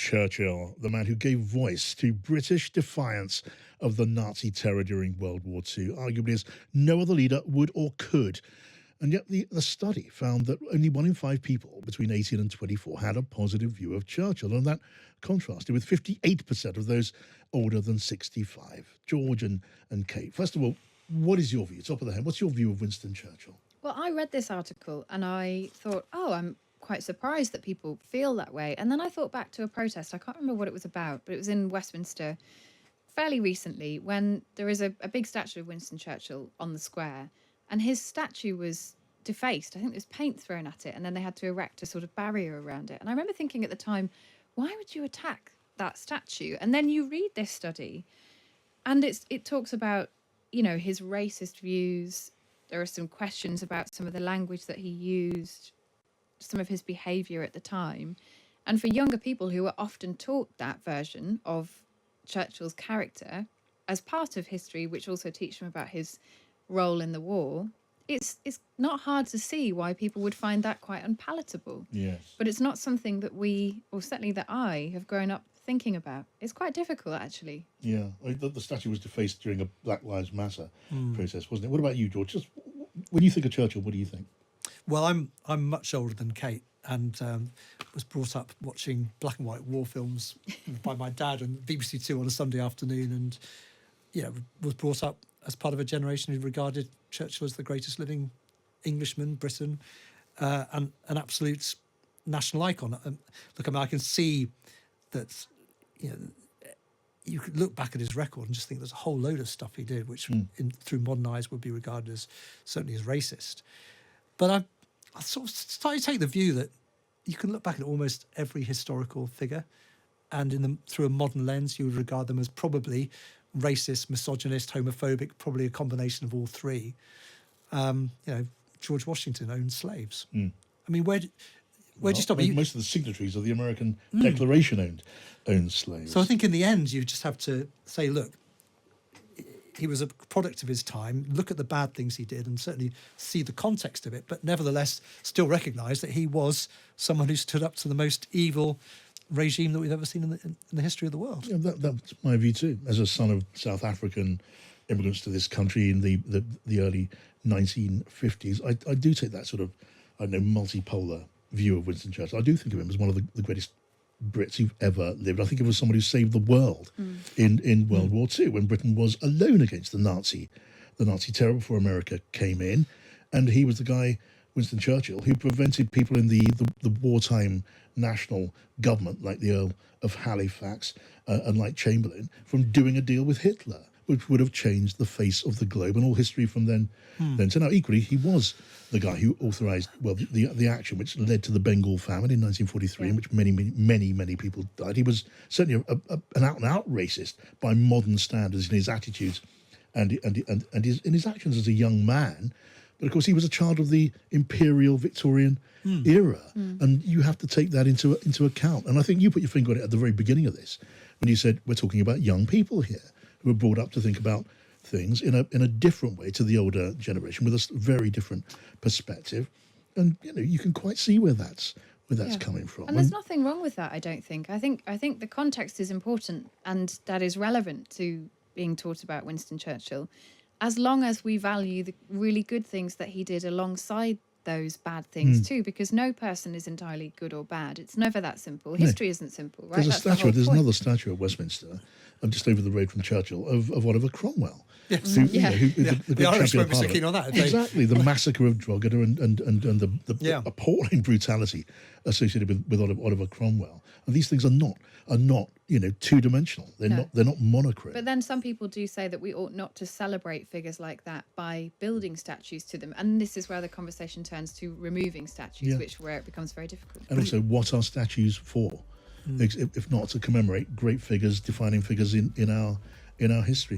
Churchill, the man who gave voice to British defiance of the Nazi terror during World War II, arguably as no other leader would or could. And yet the study found that only 1 in 5 people between 18 and 24 had a positive view of Churchill, and that contrasted with 58% of those older than 65. George and Kate, first of all, what is your view? Top of the head, what's your view of Winston Churchill? Well, I read this article and I thought, I'm quite surprised that people feel that way. And then I thought back to a protest. I can't remember what it was about, but it was in Westminster fairly recently when there is a big statue of Winston Churchill on the square, and his statue was defaced. I think there was paint thrown at it, and then they had to erect a sort of barrier around it. And I remember thinking at the time, why would you attack that statue? And then you read this study and it talks about, his racist views. There are some questions about some of the language that he used, some of his behaviour at the time. And for younger people who are often taught that version of Churchill's character as part of history, which also teach them about his role in the war, it's not hard to see why people would find that quite unpalatable. Yes. But it's not something that we, or certainly that I, have grown up thinking about. It's quite difficult, actually. Yeah, the statue was defaced during a Black Lives Matter protest, wasn't it? What about you, George? Just when you think of Churchill, what do you think? Well, I'm much older than Kate, and was brought up watching black and white war films by my dad on BBC Two on a Sunday afternoon, and was brought up as part of a generation who regarded Churchill as the greatest living Englishman, Briton, and an absolute national icon. Look, I can see that. You could look back at his record and just think there's a whole load of stuff he did, which through modern eyes would be regarded as certainly as racist. But I sort of started to take the view that you can look back at almost every historical figure, and through a modern lens, you would regard them as probably racist, misogynist, homophobic, probably a combination of all three. George Washington owned slaves. I mean, where do you stop? Most of the signatories of the American Declaration owned slaves. So I think in the end, you just have to say, look, he was a product of his time. Look at the bad things he did and certainly see the context of it, but nevertheless still recognise that he was someone who stood up to the most evil regime that we've ever seen in the history of the world. Yeah, that's my view too. As a son of South African immigrants to this country in the early 1950s, I do take that sort of, multipolar view of Winston Churchill. I do think of him as one of the greatest Brits who've ever lived. I think of him as someone who saved the world in World War II, when Britain was alone against the Nazi terror before America came in. And he was the guy, Winston Churchill, who prevented people in the wartime national government, like the Earl of Halifax and like Chamberlain, from doing a deal with Hitler, which would have changed the face of the globe and all history from then to now. Equally, he was the guy who authorised the action which led to the Bengal famine in 1943, in which many people died. He was certainly an out-and-out racist by modern standards in his attitudes and his actions as a young man. But of course, he was a child of the imperial Victorian era, and you have to take that into account. And I think you put your finger on it at the very beginning of this when you said we're talking about young people here who were brought up to think about things in a different way to the older generation, with a very different perspective. And you can quite see where that's coming from. And there's nothing wrong with that, I don't think. I think the context is important, and that is relevant to being taught about Winston Churchill, as long as we value the really good things that he did alongside those bad things too, because no person is entirely good or bad. It's never that simple. History isn't simple, right? There's another statue at Westminster, just over the road from Churchill, of Oliver Cromwell. Yes. The Irish won't be so keen on that. Exactly, the massacre of Drogheda and the appalling brutality associated with Oliver Cromwell. And these things are not two-dimensional. They're not monochrome. But then some people do say that we ought not to celebrate figures like that by building statues to them. And this is where the conversation turns to removing statues, where it becomes very difficult. And also, what are statues for? If not to commemorate great figures, defining figures in our history.